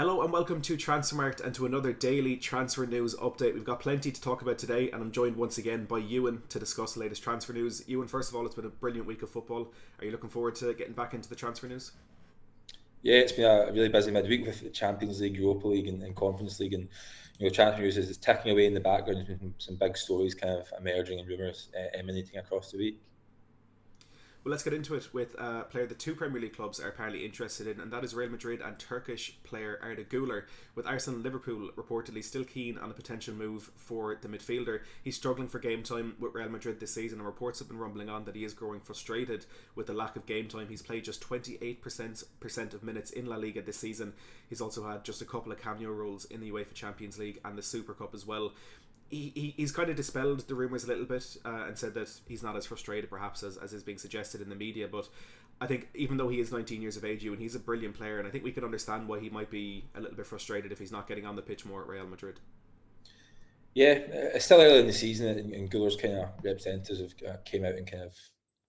Hello and welcome to Transfermarkt and to another daily transfer news update. We've got plenty to talk about today, and I'm joined once again by Ewan to discuss the latest transfer news. Ewan, first of all, it's been a brilliant week of football. Are you looking forward to getting back into the transfer news? Yeah, it's been a really busy midweek with the Champions League, Europa League, and Conference League, and transfer news is ticking away in the background. There's been some big stories kind of emerging and rumours emanating across the week. Well, let's get into it with a player the two Premier League clubs are apparently interested in, and that is Real Madrid and Turkish player Arda Güler, with Arsenal and Liverpool reportedly still keen on a potential move for the midfielder. He's struggling for game time with Real Madrid this season, and reports have been rumbling on that he is growing frustrated with the lack of game time. He's played just 28% of minutes in La Liga this season. He's also had just a couple of cameo roles in the UEFA Champions League and the Super Cup as well. He's kind of dispelled the rumours a little bit and said that he's not as frustrated perhaps as is being suggested in the media, but I think even though he is 19 years of age, and he's a brilliant player, and I think we can understand why he might be a little bit frustrated if he's not getting on the pitch more at Real Madrid. Yeah, it's still early in the season, and Guller's kind of representatives have came out and kind of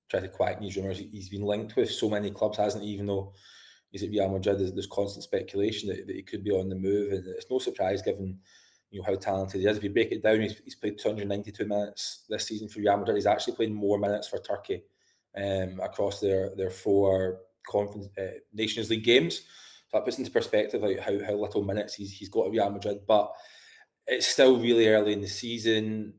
tried to quieten these rumours. He's been linked with so many clubs, hasn't he? Even though he's at Real Madrid, there's constant speculation that he could be on the move, and it's no surprise given how talented he is. If you break it down, he's played 292 minutes this season for Real Madrid. He's actually played more minutes for Turkey across their four conference Nations League games. So that puts into perspective like how little minutes he's got at Real Madrid, but it's still really early in the season.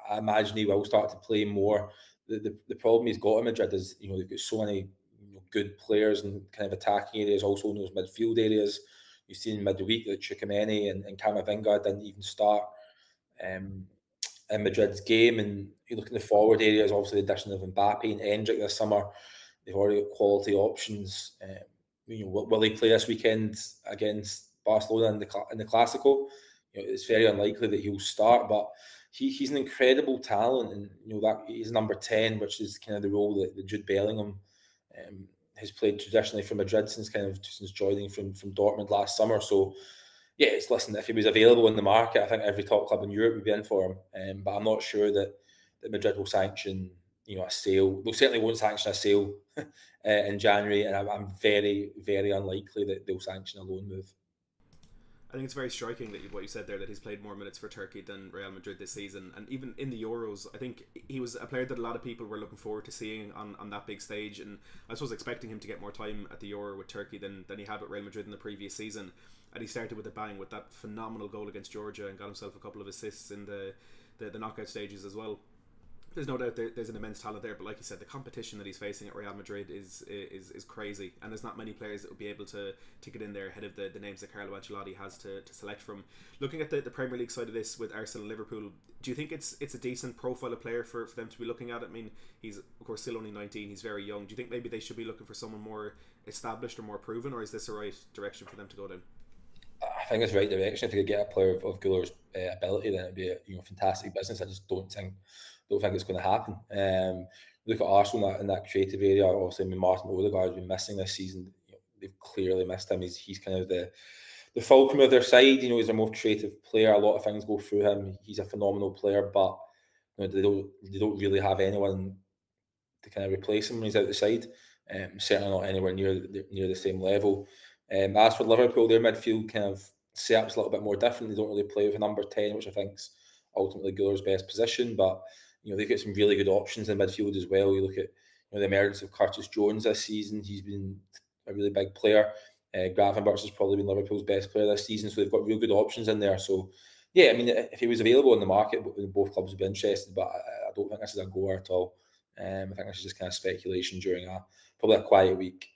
I imagine he will start to play more. The problem he's got in Madrid is, they've got so many good players and kind of attacking areas, also in those midfield areas. You've seen midweek that Chouameni and Camavinga didn't even start um, in Madrid's game. And you look in the forward areas, obviously the addition of Mbappe and Endrick this summer, they've already got quality options. Will he play this weekend against Barcelona in the Clasico? It's very unlikely that he'll start, but he's an incredible talent, and that he's number 10, which is kind of the role that Jude Bellingham has played traditionally for Madrid since joining from Dortmund last summer. So yeah, listen, if he was available in the market, I think every top club in Europe would be in for him. But I'm not sure that Madrid will sanction a sale. They certainly won't sanction a sale in January, and I'm very, very unlikely that they'll sanction a loan move. I think it's very striking that what you said there, that he's played more minutes for Turkey than Real Madrid this season, and even in the Euros, I think he was a player that a lot of people were looking forward to seeing on that big stage, and I was expecting him to get more time at the Euro with Turkey than he had at Real Madrid in the previous season, and he started with a bang with that phenomenal goal against Georgia and got himself a couple of assists in the knockout stages as well. There's no doubt there's an immense talent there, but like you said, the competition that he's facing at Real Madrid is crazy, and there's not many players that will be able to get in there ahead of the names that Carlo Ancelotti has to select from. Looking at the Premier League side of this with Arsenal and Liverpool, do you think it's a decent profile of player for them to be looking at? I mean, he's of course still only 19, he's very young. Do you think maybe they should be looking for someone more established or more proven, or is this the right direction for them to go down? I think it's the right direction. If they could get a player of Guller's ability, then it'd be a fantastic business. I just don't think it's going to happen. Look at Arsenal in that creative area. Obviously, I mean, Martin Odegaard has been missing this season. They've clearly missed him. He's kind of the fulcrum of their side. He's their most creative player. A lot of things go through him. He's a phenomenal player, but they don't really have anyone to kind of replace him when he's out the side. Certainly not anywhere near the same level. As for Liverpool, their midfield kind of setup's a little bit more different. They don't really play with a number 10, which I think's ultimately Guller's best position. But they've got some really good options in midfield as well. You look at the emergence of Curtis Jones this season. He's been a really big player. Gravenberch has probably been Liverpool's best player this season, so they've got real good options in there. So yeah, I mean, if he was available in the market, both clubs would be interested. But I don't think this is a goer at all. I think this is just kind of speculation during probably a quiet week.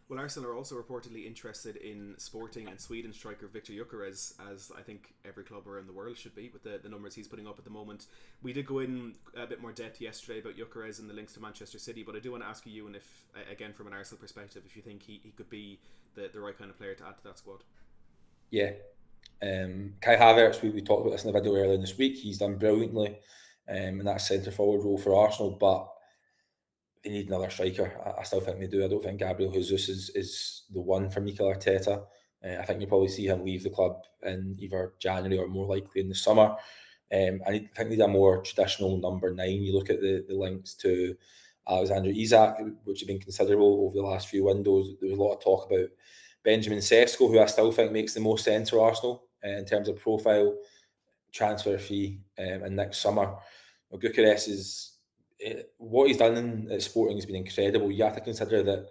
Well, Arsenal are also reportedly interested in Sporting and Sweden striker Victor Gyökeres, as I think every club around the world should be with the numbers he's putting up at the moment. We did go in a bit more depth yesterday about Gyökeres and the links to Manchester City, but I do want to ask you, and if, again, from an Arsenal perspective, if you think he could be the right kind of player to add to that squad. Yeah. Kai Havertz, we talked about this in the video earlier this week. He's done brilliantly in that centre forward role for Arsenal, but they need another striker. I still think they do. I don't think Gabriel Jesus is the one for Mikel Arteta. I think you'll probably see him leave the club in either January or more likely in the summer. I think they need a more traditional number 9. You look at the links to Alexander Isak, which have been considerable over the last few windows. There was a lot of talk about Benjamin Sesko, who I still think makes the most sense for Arsenal in terms of profile, transfer fee, and next summer. Gyökeres is what he's done at Sporting has been incredible. You have to consider that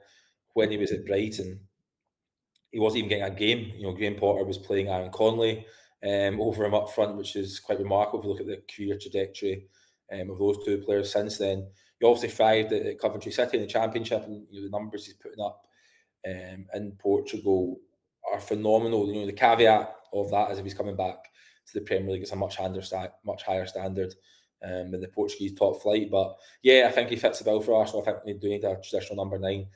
when he was at Brighton, he wasn't even getting a game. Graham Potter was playing Aaron Conley over him up front, which is quite remarkable if you look at the career trajectory of those two players since then. He obviously thrived at Coventry City in the Championship, and the numbers he's putting up in Portugal are phenomenal. The caveat of that is if he's coming back to the Premier League, it's a much higher standard than the Portuguese top flight. But yeah, I think he fits the bill for Arsenal. I think they do need a traditional number 9.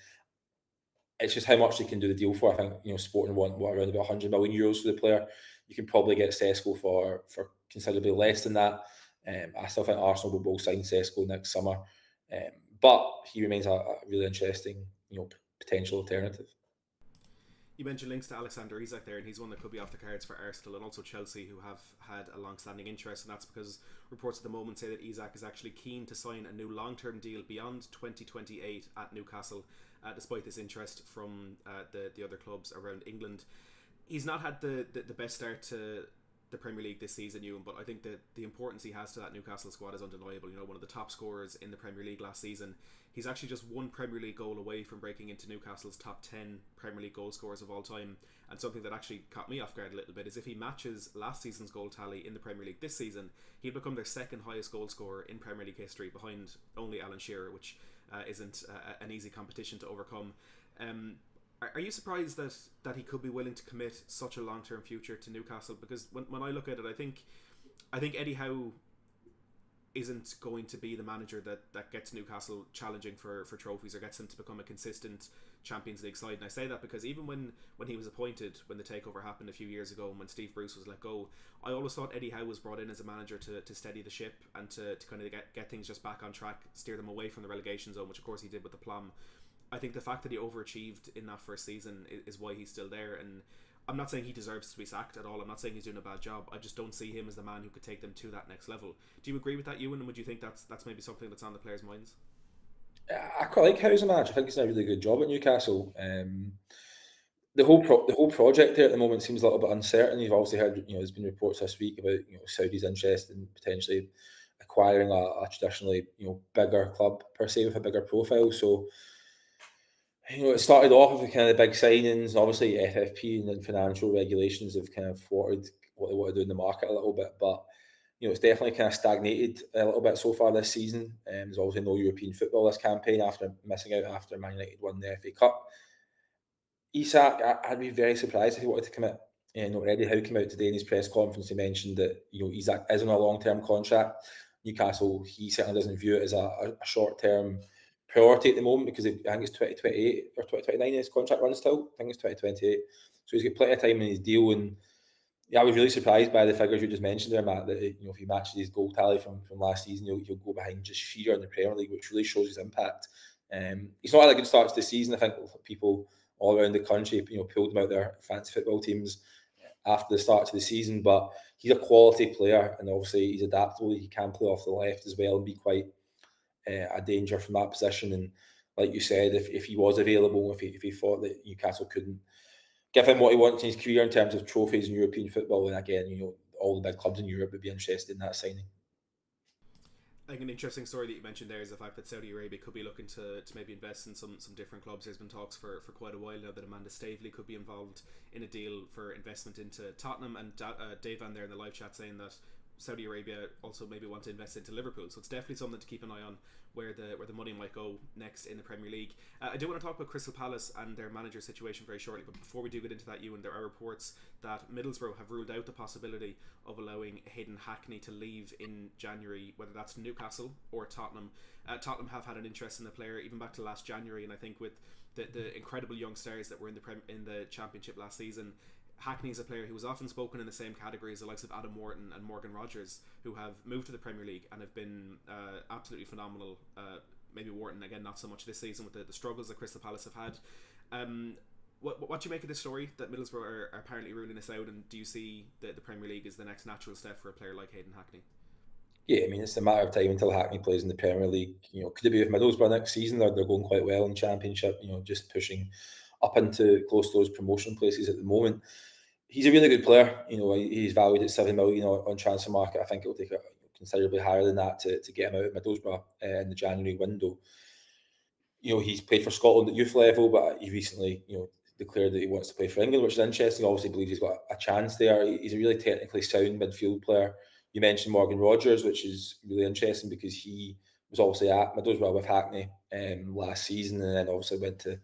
It's just how much they can do the deal for. I think Sporting want around about €100 million for the player. You can probably get Sesko for considerably less than that. I still think Arsenal will both sign Sesko next summer, but he remains a really interesting potential alternative. You mentioned links to Alexander Isak there, and he's one that could be off the cards for Arsenal and also Chelsea, who have had a long-standing interest, and that's because reports at the moment say that Isak is actually keen to sign a new long-term deal beyond 2028 at Newcastle, despite this interest from the other clubs around England. He's not had the best start to the Premier League this season, Ewan, but I think that the importance he has to that Newcastle squad is undeniable. One of the top scorers in the Premier League last season. He's actually just one Premier League goal away from breaking into Newcastle's top 10 Premier League goal scorers of all time. And something that actually caught me off guard a little bit is if he matches last season's goal tally in the Premier League this season, he'd become their second highest goal scorer in Premier League history, behind only Alan Shearer, which isn't an easy competition to overcome. Are you surprised that he could be willing to commit such a long-term future to Newcastle? Because when I look at it, I think Eddie Howe isn't going to be the manager that gets Newcastle challenging for trophies or gets them to become a consistent Champions League side. And I say that because even when he was appointed, when the takeover happened a few years ago and when Steve Bruce was let go, I always thought Eddie Howe was brought in as a manager to steady the ship and to kind of get things just back on track, steer them away from the relegation zone, which of course he did with the Plum. I think the fact that he overachieved in that first season is why he's still there. And I'm not saying he deserves to be sacked at all. I'm not saying he's doing a bad job. I just don't see him as the man who could take them to that next level. Do you agree with that, Ewan? And would you think that's maybe something that's on the players' minds? I quite like Howe as a manager. I think he's done a really good job at Newcastle. The whole project there at the moment seems a little bit uncertain. You've obviously heard, there's been reports this week about Saudi's interest in potentially acquiring a traditionally bigger club per se with a bigger profile. So it started off with kind of the big signings, and obviously FFP and then financial regulations have kind of thwarted what they want to do in the market a little bit. But it's definitely kind of stagnated a little bit so far this season. There's obviously no European football this campaign after missing out after Man United won the FA Cup. Isak, I'd be very surprised if he wanted to commit. Eddie Howe came out today in his press conference. He mentioned that Isak is on a long-term contract. Newcastle, he certainly doesn't view it as a short-term priority at the moment because I think it's 2028 or 2029 his contract runs till. I think it's 2028. So he's got plenty of time in his deal. And I was really surprised by the figures you just mentioned there, Matt, that if he matches his goal tally from last season, he'll go behind just Shearer in the Premier League, which really shows his impact. He's not had a good start to the season. I think people all around the country, pulled him out their fantasy football teams after the start to the season, but he's a quality player, and obviously he's adaptable. He can play off the left as well and be quite a danger from that position. And like you said, if he was available, if he thought that Newcastle couldn't give him what he wants in his career in terms of trophies in European football, then again, all the big clubs in Europe would be interested in that signing. I think an interesting story that you mentioned there is the fact that Saudi Arabia could be looking to maybe invest in some different clubs. There's been talks for quite a while now that Amanda Staveley could be involved in a deal for investment into Tottenham, and Dave Van there in the live chat saying that Saudi Arabia also maybe want to invest into Liverpool. So it's definitely something to keep an eye on where the money might go next in the Premier League. I do want to talk about Crystal Palace and their manager situation very shortly, but before we do get into that, Ewan, there are reports that Middlesbrough have ruled out the possibility of allowing Hayden Hackney to leave in January, whether that's Newcastle or Tottenham. Tottenham have had an interest in the player even back to last January, and I think with the incredible young stars that were in the Championship last season, Hackney is a player who was often spoken in the same category as the likes of Adam Wharton and Morgan Rogers, who have moved to the Premier League and have been absolutely phenomenal. Maybe Wharton, again, not so much this season with the struggles that Crystal Palace have had. What do you make of this story that Middlesbrough are apparently ruling this out, and do you see the Premier League as the next natural step for a player like Hayden Hackney? Yeah, I mean, it's a matter of time until Hackney plays in the Premier League. Could it be with Middlesbrough next season? They're going quite well in the Championship, just pushing up into close to those promotion places at the moment. He's a really good player. He's valued at 7 million on Transfermarkt. I think it'll take considerably higher than that to get him out of Middlesbrough in the January window. He's played for Scotland at youth level, but he recently, declared that he wants to play for England, which is interesting. Obviously, believes he's got a chance there. He's a really technically sound midfield player. You mentioned Morgan Rogers, which is really interesting because he was obviously at Middlesbrough with Hackney last season, and then obviously went to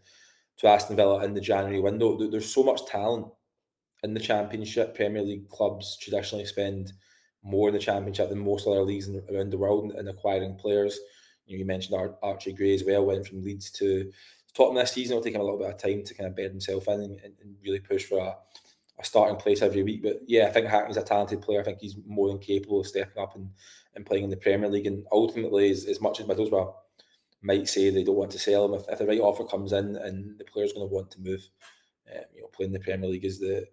Aston Villa in the January window. There's so much talent in the Championship. Premier League clubs traditionally spend more in the Championship than most other leagues around the world in acquiring players. You mentioned Archie Gray as well, went from Leeds to Tottenham this season. It'll take him a little bit of time to kind of bed himself in and really push for a starting place every week. But yeah, I think Hackney's a talented player. I think he's more than capable of stepping up and playing in the Premier League. And ultimately, as much as Middlesbrough might say they don't want to sell him, if the right offer comes in and the player's going to want to move, playing the Premier League is the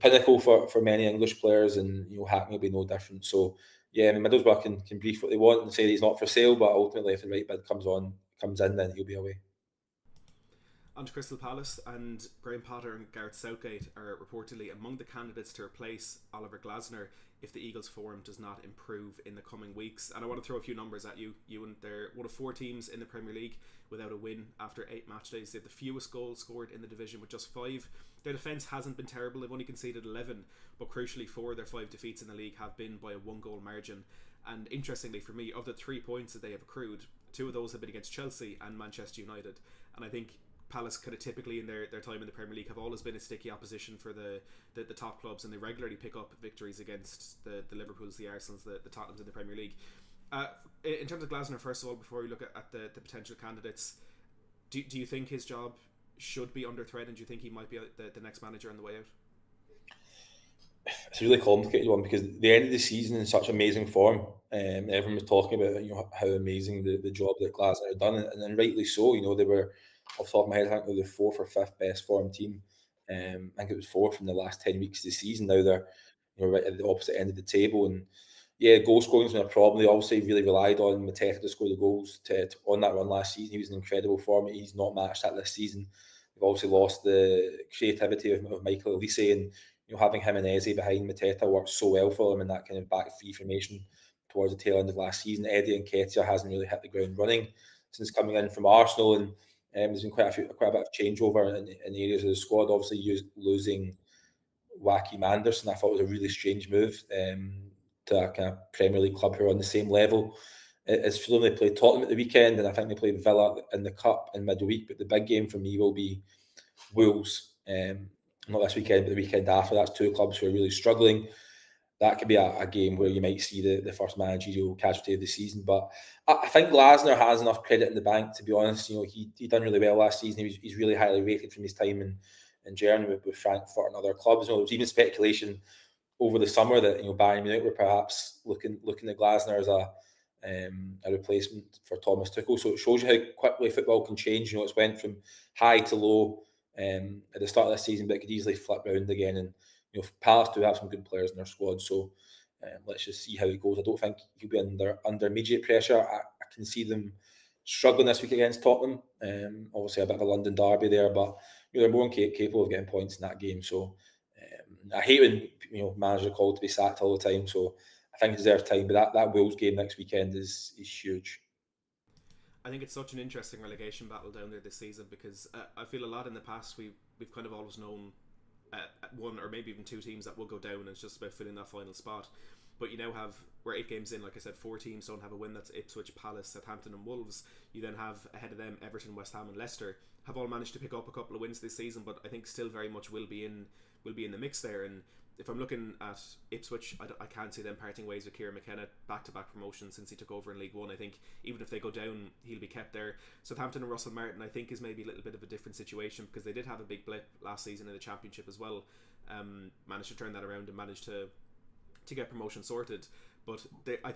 pinnacle for many English players, and Hackney will be no different. So yeah, Middlesbrough can brief what they want and say that he's not for sale, but ultimately if the right bid comes in, then he'll be away. On to Crystal Palace, and Graham Potter and Gareth Southgate are reportedly among the candidates to replace Oliver Glasner if the Eagles' form does not improve in the coming weeks. And I want to throw a few numbers at you. And they're one of 4 teams in the Premier League without a win after 8 match days. They have the fewest goals scored in the division with just 5. Their defence hasn't been terrible. They've only conceded 11, but crucially 4 of their 5 defeats in the league have been by a 1-goal margin. And interestingly for me, of the 3 points that they have accrued, 2 of those have been against Chelsea and Manchester United. And I think Palace kind of typically in their time in the Premier League have always been a sticky opposition for the top clubs, and they regularly pick up victories against the Liverpools, the Arsenals, the Tottenhams in the Premier League. In terms of Glasner, first of all, before we look at the potential candidates, do you think his job should be under threat, and do you think he might be the next manager on the way out? It's a really complicated one because the end of the season in such amazing form. Everyone was talking about how amazing the job that Glasner had done, and rightly so. They were, off the top of my head, I think they were the 4th or 5th best form team. I think it was 4th in the last 10 weeks of the season. Now they're right at the opposite end of the table, and yeah, goal scoring's been a problem. They obviously really relied on Mateta to score the goals on that run last season. He was in incredible form. He's not matched that this season. They've obviously lost the creativity of Michael Elise, and having him and Eze behind Mateta worked so well for them in that kind of back 3 formation towards the tail end of last season. Eddie Nketiah hasn't really hit the ground running since coming in from Arsenal, and there's been quite a bit of changeover in areas of the squad. Obviously, losing Joachim Andersen, I thought was a really strange move to a kind of Premier League club who are on the same level as Fulham. They played Tottenham at the weekend, and I think they played Villa in the Cup in midweek. But the big game for me will be Wolves. Not this weekend, but the weekend after. That's 2 clubs who are really struggling. That could be a game where you might see the first managerial casualty of the season. But I think Glasner has enough credit in the bank, to be honest. He done really well last season. He's really highly rated from his time in Germany with Frankfurt and other clubs. There was even speculation over the summer that Bayern Munich were perhaps looking at Glasner as a replacement for Thomas Tuchel. So it shows you how quickly football can change. It's went from high to low at the start of this season, but it could easily flip round again. And Palace do have some good players in their squad, so let's just see how it goes. I don't think he'll be under immediate pressure. I can see them struggling this week against Tottenham. Obviously, a bit of a London derby there, but they're more capable of getting points in that game. So I hate when managers are called to be sacked all the time. So I think it deserves time. But that Wolves game next weekend is huge. I think it's such an interesting relegation battle down there this season because I feel a lot in the past we've kind of always known one or maybe even 2 teams that will go down, and it's just about filling that final spot. But we're 8 games in, like I said, 4 teams don't have a win. That's Ipswich, Palace, Southampton and Wolves. You then have ahead of them Everton, West Ham and Leicester have all managed to pick up a couple of wins this season, but I think still very much will be in the mix there. And if I'm looking at Ipswich, I can't see them parting ways with Kieran McKenna, back-to-back promotion since he took over in League One. I think even if they go down, he'll be kept there. Southampton and Russell Martin, I think, is maybe a little bit of a different situation because they did have a big blip last season in the Championship as well. Managed to turn that around and managed to get promotion sorted. But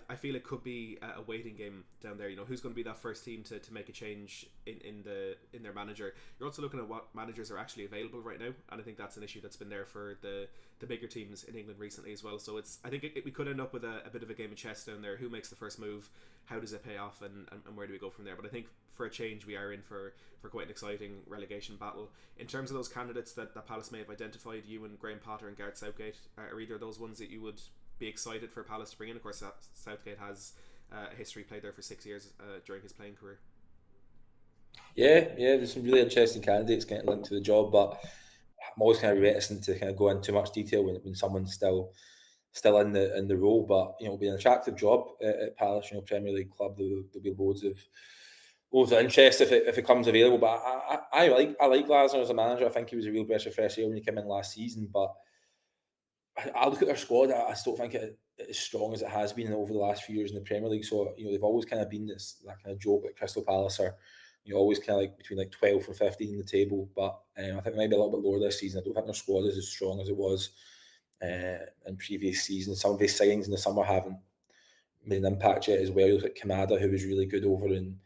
I feel it could be a waiting game down there. Who's going to be that first team to make a change in their manager. You're also looking at what managers are actually available right now, and I think that's an issue that's been there for the bigger teams in England recently as well. So I think we could end up with a bit of a game of chess down there. Who makes the first move? How does it pay off? And where do we go from there? But I think for a change, we are in for quite an exciting relegation battle. In terms of those candidates that Palace may have identified, you and Graham Potter and Gareth Southgate, are either of those ones that you would be excited for Palace to bring in? Of course, Southgate has a history, played there for 6 years during his playing career. Yeah, there's some really interesting candidates getting linked to the job, but I'm always kind of reticent to kind of go into too much detail when someone's still in the role. But it'll be an attractive job at Palace, Premier League club. There'll be loads of interest if it comes available. But I like Glasner as a manager. I think he was a real breath of fresh air when he came in last season. But I look at their squad. I still think it as strong as it has been over the last few years in the Premier League. So they've always kind of been that kind of joke at Crystal Palace, or always kind of like between like 12 and 15 in the table. But I think maybe a little bit lower this season. I don't think their squad is as strong as it was in previous seasons. Some of these signings in the summer haven't made an impact yet as well. You look at Kamada, who was really good over in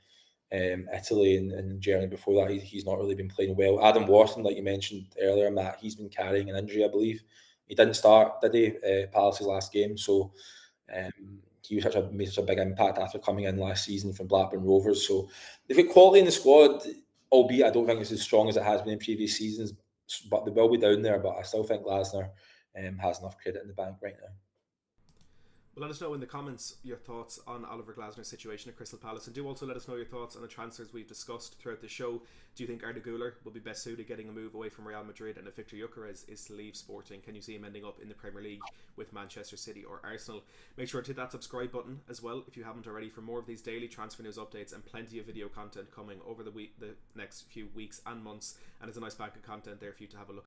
Italy and Germany before that. He's not really been playing well. Adam Wharton, like you mentioned earlier, Matt, he's been carrying an injury, I believe. He didn't start, did he? Palace's last game, so he made such a big impact after coming in last season from Blackburn Rovers. So they've got quality in the squad, albeit I don't think it's as strong as it has been in previous seasons. But they will be down there. But I still think Glasner has enough credit in the bank right now. Well, let us know in the comments your thoughts on Oliver Glasner's situation at Crystal Palace, and do also let us know your thoughts on the transfers we've discussed throughout the show. Do you think Arda Güler will be best suited getting a move away from Real Madrid, and if Victor Gyökeres is to leave Sporting, can you see him ending up in the Premier League with Manchester City or Arsenal? Make sure to hit that subscribe button as well if you haven't already for more of these daily transfer news updates and plenty of video content coming over the next few weeks and months, and there's a nice bank of content there for you to have a look